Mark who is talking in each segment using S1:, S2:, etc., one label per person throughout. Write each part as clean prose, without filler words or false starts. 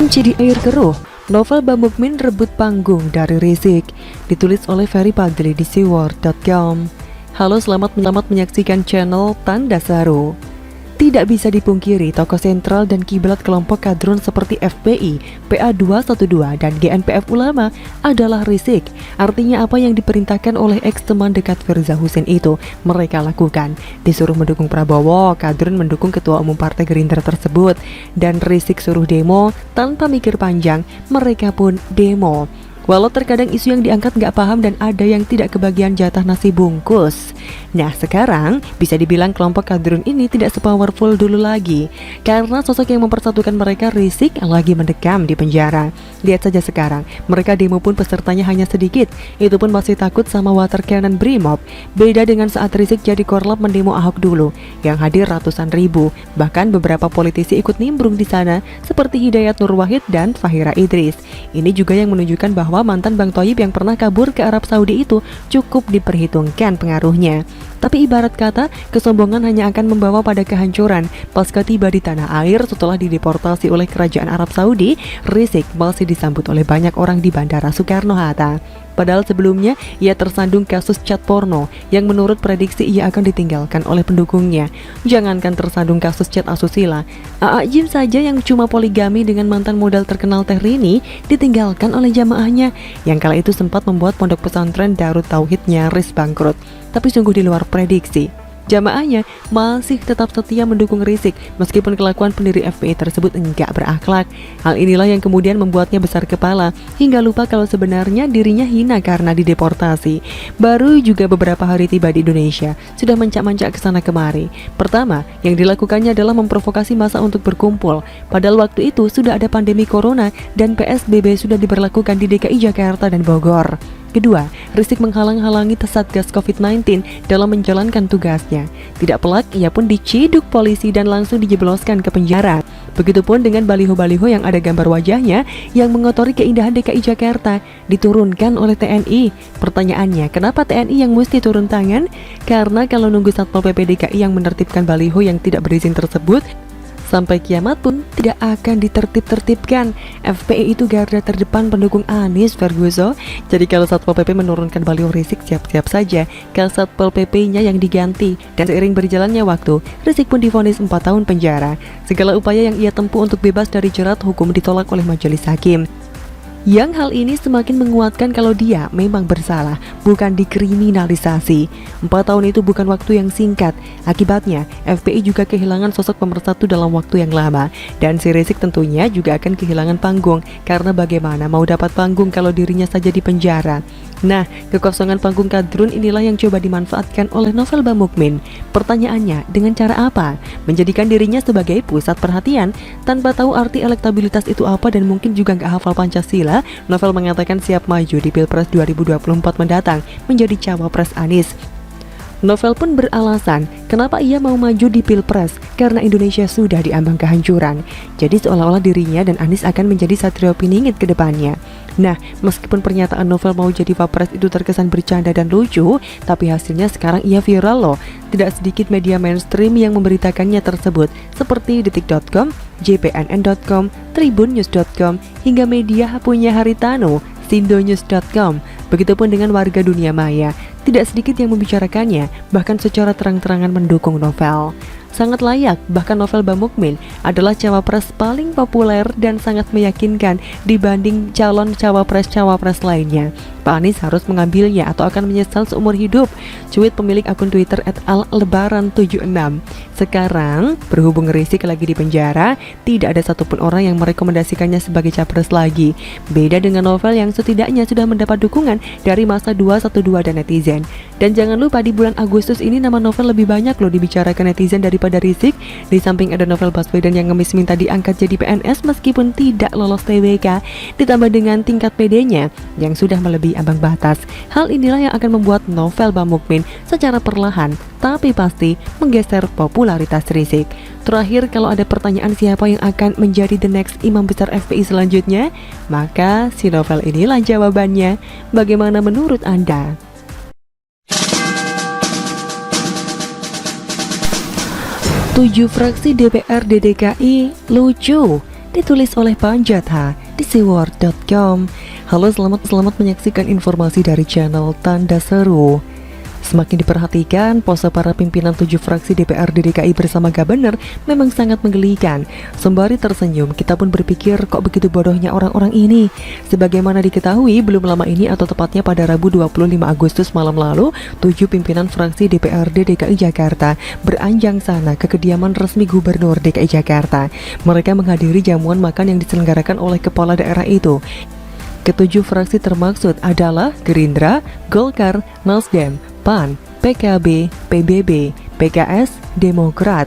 S1: Jadi air keruh, novel Bamukmin rebut panggung dari Rizik. Ditulis oleh Ferry Fadli di seaworld.com. Halo, selamat menyaksikan channel Tanda Seru. Tidak bisa dipungkiri, tokoh sentral dan kiblat kelompok kadrun seperti FPI, PA212, dan GNPF Ulama adalah Rizik. Artinya apa yang diperintahkan oleh ex teman dekat Firza Hussein itu mereka lakukan. Disuruh mendukung Prabowo, kadrun mendukung ketua umum partai Gerindra tersebut. Dan Rizik suruh demo, tanpa mikir panjang, mereka pun demo. Walau terkadang isu yang diangkat nggak paham dan ada yang tidak kebagian jatah nasi bungkus. Nah, sekarang bisa dibilang kelompok kadrun ini tidak sepowerful dulu lagi, karena sosok yang mempersatukan mereka, Rizik, lagi mendekam di penjara. Lihat saja sekarang, mereka demo pun pesertanya hanya sedikit, itu pun masih takut sama water cannon Brimob. Beda dengan saat Rizik jadi korlap mendemo Ahok dulu, yang hadir ratusan ribu. Bahkan beberapa politisi ikut nimbrung di sana, seperti Hidayat Nur Wahid dan Fahira Idris. Ini juga yang menunjukkan bahwa mantan Bang Thoyib yang pernah kabur ke Arab Saudi itu cukup diperhitungkan pengaruhnya. Tapi ibarat kata, kesombongan hanya akan membawa pada kehancuran. Pasca tiba di tanah air setelah dideportasi oleh kerajaan Arab Saudi, Rizik masih disambut oleh banyak orang di Bandara Soekarno-Hatta. Padahal sebelumnya ia tersandung kasus chat porno yang menurut prediksi ia akan ditinggalkan oleh pendukungnya. Jangankan tersandung kasus chat asusila, A.A. Gym saja yang cuma poligami dengan mantan modal terkenal Teh Rini ditinggalkan oleh jamaahnya, yang kala itu sempat membuat pondok pesantren Darut Tauhid nyaris bangkrut. Tapi sungguh di luar prediksi. Jamaahnya masih tetap setia mendukung Rizik meskipun kelakuan pendiri FPI tersebut enggak berakhlak. Hal inilah yang kemudian membuatnya besar kepala hingga lupa kalau sebenarnya dirinya hina karena dideportasi. Baru juga beberapa hari tiba di Indonesia, sudah mancak-mancak ke sana kemari. Pertama, yang dilakukannya adalah memprovokasi massa untuk berkumpul. Padahal waktu itu sudah ada pandemi corona dan PSBB sudah diberlakukan di DKI Jakarta dan Bogor. Kedua, Rizik menghalang-halangi Satgas COVID-19 dalam menjalankan tugasnya. Tidak pelak, ia pun diciduk polisi dan langsung dijebloskan ke penjara. Begitupun dengan baliho-baliho yang ada gambar wajahnya yang mengotori keindahan DKI Jakarta, diturunkan oleh TNI. Pertanyaannya, kenapa TNI yang mesti turun tangan? Karena kalau nunggu Satpol PP DKI yang menertibkan baliho yang tidak berizin tersebut, sampai kiamat pun tidak akan ditertib-tertibkan. FPI itu garda terdepan pendukung Anies Verguso. Jadi kalau Satpol PP menurunkan baliho Rizik, siap-siap saja kalau Satpol PP-nya yang diganti. Dan seiring berjalannya waktu, Rizik pun divonis 4 tahun penjara. Segala upaya yang ia tempuh untuk bebas dari jerat hukum ditolak oleh majelis hakim. Yang hal ini semakin menguatkan kalau dia memang bersalah, bukan dikriminalisasi. 4 tahun itu bukan waktu yang singkat. Akibatnya, FPI juga kehilangan sosok pemersatu dalam waktu yang lama. Dan si Rizik tentunya juga akan kehilangan panggung, karena bagaimana mau dapat panggung kalau dirinya saja di penjara. Nah, kekosongan panggung kadrun inilah yang coba dimanfaatkan oleh novel Bamukmin. Pertanyaannya, dengan cara apa? Menjadikan dirinya sebagai pusat perhatian, tanpa tahu arti elektabilitas itu apa dan mungkin juga nggak hafal Pancasila. Novel mengatakan siap maju di Pilpres 2024 mendatang menjadi cawapres Anies. Novel pun beralasan kenapa ia mau maju di Pilpres, karena Indonesia sudah diambang kehancuran. Jadi seolah-olah dirinya dan Anies akan menjadi satrio piningit ke depannya. Nah, meskipun pernyataan Novel mau jadi Wapres itu terkesan bercanda dan lucu, tapi hasilnya sekarang ia viral loh. Tidak sedikit media mainstream yang memberitakannya tersebut, seperti detik.com, jpnn.com, tribunnews.com, hingga media punya Haritano, sindonews.com. Begitupun dengan warga dunia maya, tidak sedikit yang membicarakannya, bahkan secara terang-terangan mendukung Novel. Sangat layak, bahkan novel Bamukmin adalah cawapres paling populer dan sangat meyakinkan dibanding calon cawapres-cawapres lainnya. Pak Anies harus mengambilnya atau akan menyesal seumur hidup, cuit pemilik akun Twitter @allebaran76. Sekarang, berhubung Rizik lagi di penjara, tidak ada satupun orang yang merekomendasikannya sebagai capres lagi. Beda dengan novel yang setidaknya sudah mendapat dukungan dari masa 212 dan netizen. Dan jangan lupa di bulan Agustus ini nama novel lebih banyak loh dibicarakan netizen daripada Rizik. Di samping ada novel Baswedan yang ngemis minta diangkat jadi PNS meskipun tidak lolos TWK, ditambah dengan tingkat PD-nya yang sudah melebihi ambang batas. Hal inilah yang akan membuat novel Bamukmin secara perlahan tapi pasti menggeser popularitas Rizik. Terakhir, kalau ada pertanyaan siapa yang akan menjadi the next imam besar FPI selanjutnya, maka si novel inilah jawabannya. Bagaimana menurut Anda? 7 fraksi DPRD DKI lucu. ditulis oleh Panjatha di seaworld.com. Halo, selamat menyaksikan informasi dari channel Tanda Seru. Semakin diperhatikan, pose para pimpinan 7 fraksi DPRD DKI bersama Gubernur memang sangat menggelikan. Sembari tersenyum, kita pun berpikir kok begitu bodohnya orang-orang ini. Sebagaimana diketahui, belum lama ini atau tepatnya pada Rabu 25 Agustus malam lalu, 7 pimpinan fraksi DPRD DKI Jakarta beranjang sana ke kediaman resmi Gubernur DKI Jakarta. Mereka menghadiri jamuan makan yang diselenggarakan oleh kepala daerah itu. Ketujuh fraksi termaksud adalah Gerindra, Golkar, Nasdem, PAN, PKB, PBB, PKS, Demokrat.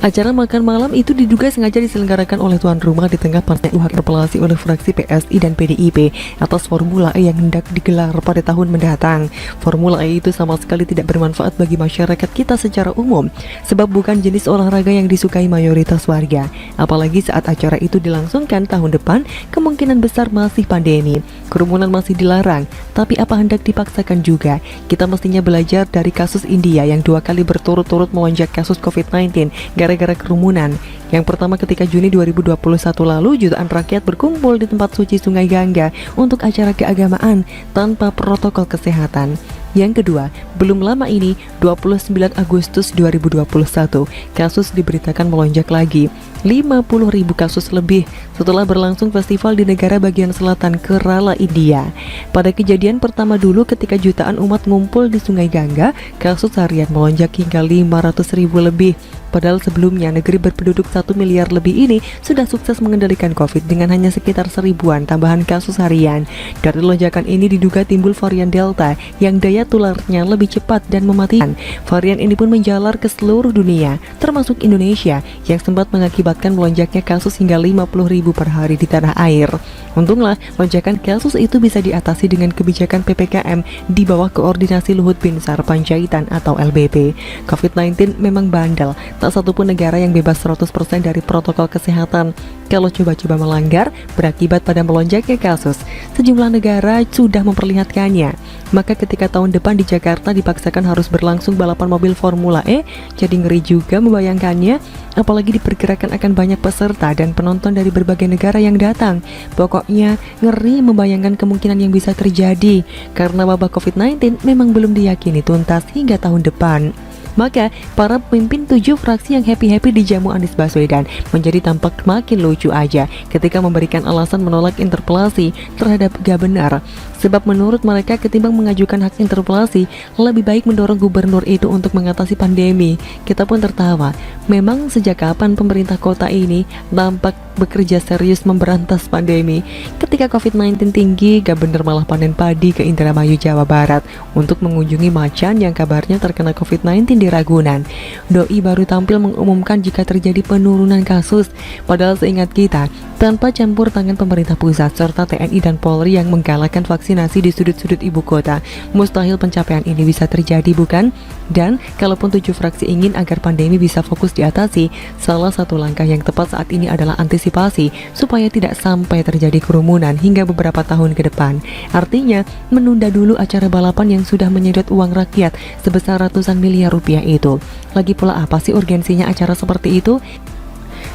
S1: Acara makan malam itu diduga sengaja diselenggarakan oleh tuan rumah di tengah panasnya interpelasi oleh fraksi PSI dan PDIP atas Formula E yang hendak digelar pada tahun mendatang. Formula E itu sama sekali tidak bermanfaat bagi masyarakat kita secara umum, sebab bukan jenis olahraga yang disukai mayoritas warga. Apalagi saat acara itu dilangsungkan tahun depan, kemungkinan besar masih pandemi. Kerumunan masih dilarang, tapi apa hendak dipaksakan juga? Kita mestinya belajar dari kasus India yang 2 kali berturut-turut melonjak kasus COVID-19 gara-gara kerumunan. Yang pertama ketika Juni 2021 lalu, jutaan rakyat berkumpul di tempat suci Sungai Gangga untuk acara keagamaan tanpa protokol kesehatan. Yang kedua, belum lama ini, 29 Agustus 2021, kasus diberitakan melonjak lagi. 50.000 kasus lebih setelah berlangsung festival di negara bagian selatan Kerala, India. Pada kejadian pertama dulu ketika jutaan umat ngumpul di Sungai Gangga, kasus harian melonjak hingga 500.000 lebih. Padahal sebelumnya negeri berpenduduk 1 miliar lebih ini sudah sukses mengendalikan COVID dengan hanya sekitar 1000-an tambahan kasus harian. Dari lonjakan ini diduga timbul varian Delta yang daya tularnya lebih cepat dan mematikan. Varian ini pun menjalar ke seluruh dunia, termasuk Indonesia yang sempat mengakibatkan melonjaknya kasus hingga 50.000 per hari di tanah air. Untunglah lonjakan kasus itu bisa diatasi dengan kebijakan PPKM di bawah koordinasi Luhut Binsar Panjaitan atau LBP. COVID-19 memang bandel. Tak satupun negara yang bebas 100% dari protokol kesehatan. Kalau coba-coba melanggar, berakibat pada melonjaknya kasus. Sejumlah negara sudah memperlihatkannya. Maka ketika tahun depan di Jakarta dipaksakan harus berlangsung balapan mobil Formula E, jadi ngeri juga membayangkannya. Apalagi diperkirakan akan banyak peserta dan penonton dari berbagai negara yang datang. Pokoknya ngeri membayangkan kemungkinan yang bisa terjadi, karena wabah COVID-19 memang belum diyakini tuntas hingga tahun depan. Maka para pemimpin 7 fraksi yang happy-happy di jamu Anies Baswedan menjadi tampak makin lucu aja ketika memberikan alasan menolak interpelasi terhadap Gubernur. Sebab menurut mereka ketimbang mengajukan hak interpelasi, lebih baik mendorong gubernur itu untuk mengatasi pandemi. Kita pun tertawa. Memang sejak kapan pemerintah kota ini nampak bekerja serius memberantas pandemi? Ketika COVID-19 tinggi, Gubernur malah panen padi ke Indramayu, Jawa Barat untuk mengunjungi macan yang kabarnya terkena COVID-19 di Ragunan. Doi baru tampil mengumumkan jika terjadi penurunan kasus. Padahal seingat kita, tanpa campur tangan pemerintah pusat serta TNI dan Polri yang menggalakkan vaksinasi di sudut-sudut ibu kota, mustahil pencapaian ini bisa terjadi, bukan? Dan kalaupun 7 fraksi ingin agar pandemi bisa fokus diatasi, salah satu langkah yang tepat saat ini adalah antisipasi supaya tidak sampai terjadi kerumunan hingga beberapa tahun ke depan. Artinya, menunda dulu acara balapan yang sudah menyedot uang rakyat sebesar ratusan miliar rupiah itu. Lagi pula apa sih urgensinya acara seperti itu?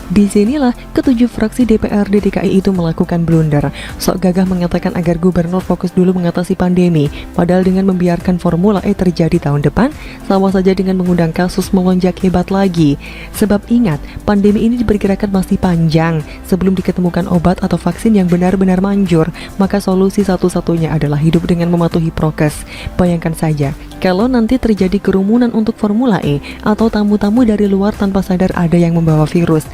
S1: Disinilah ketujuh fraksi DPRD DKI itu melakukan blunder. Sok gagah mengatakan agar gubernur fokus dulu mengatasi pandemi, padahal dengan membiarkan Formula E terjadi tahun depan, sama saja dengan mengundang kasus melonjak hebat lagi. Sebab ingat, pandemi ini diperkirakan masih panjang. Sebelum diketemukan obat atau vaksin yang benar-benar manjur, maka solusi satu-satunya adalah hidup dengan mematuhi prokes. Bayangkan saja, kalau nanti terjadi kerumunan untuk Formula E atau tamu-tamu dari luar tanpa sadar ada yang membawa virus.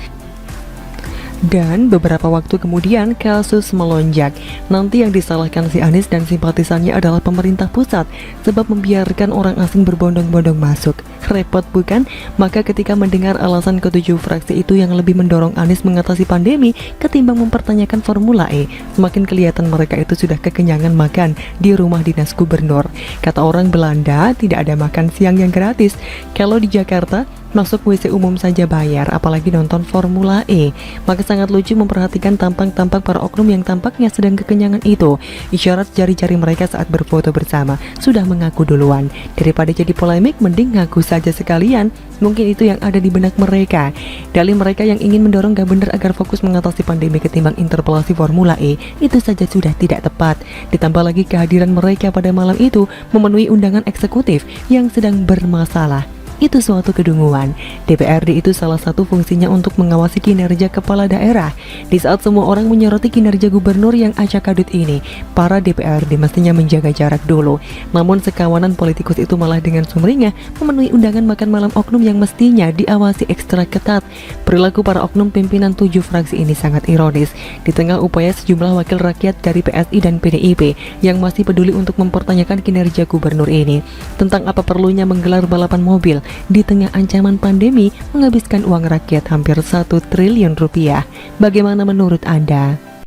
S1: Dan beberapa waktu kemudian kasus melonjak. Nanti yang disalahkan si Anies dan simpatisannya adalah pemerintah pusat, sebab membiarkan orang asing berbondong-bondong masuk. Repot bukan? Maka ketika mendengar alasan ketujuh fraksi itu yang lebih mendorong Anies mengatasi pandemi ketimbang mempertanyakan Formula E, semakin kelihatan mereka itu sudah kekenyangan makan di rumah dinas gubernur. Kata orang Belanda, tidak ada makan siang yang gratis. Kalau di Jakarta, Masuk WC umum saja bayar, apalagi nonton Formula E. Maka sangat lucu memperhatikan tampang-tampak para oknum yang tampaknya sedang kekenyangan itu. Isyarat jari-jari mereka saat berfoto bersama sudah mengaku duluan. Daripada jadi polemik, mending ngaku saja sekalian. Mungkin itu yang ada di benak mereka. Dalih mereka yang ingin mendorong Gabender agar fokus mengatasi pandemi ketimbang interpelasi Formula E, itu saja sudah tidak tepat. Ditambah lagi kehadiran mereka pada malam itu memenuhi undangan eksekutif yang sedang bermasalah. Itu suatu kedunguan. DPRD itu salah satu fungsinya untuk mengawasi kinerja kepala daerah. Di saat semua orang menyoroti kinerja gubernur yang acak-adut ini, para DPRD mestinya menjaga jarak dulu. Namun sekawanan politikus itu malah dengan sumringah memenuhi undangan makan malam oknum yang mestinya diawasi ekstra ketat. Perilaku para oknum pimpinan 7 fraksi ini sangat ironis. Di tengah upaya sejumlah wakil rakyat dari PSI dan PDIP yang masih peduli untuk mempertanyakan kinerja gubernur ini. Tentang apa perlunya menggelar balapan mobil di tengah ancaman pandemi menghabiskan uang rakyat hampir 1 triliun rupiah. Bagaimana menurut Anda?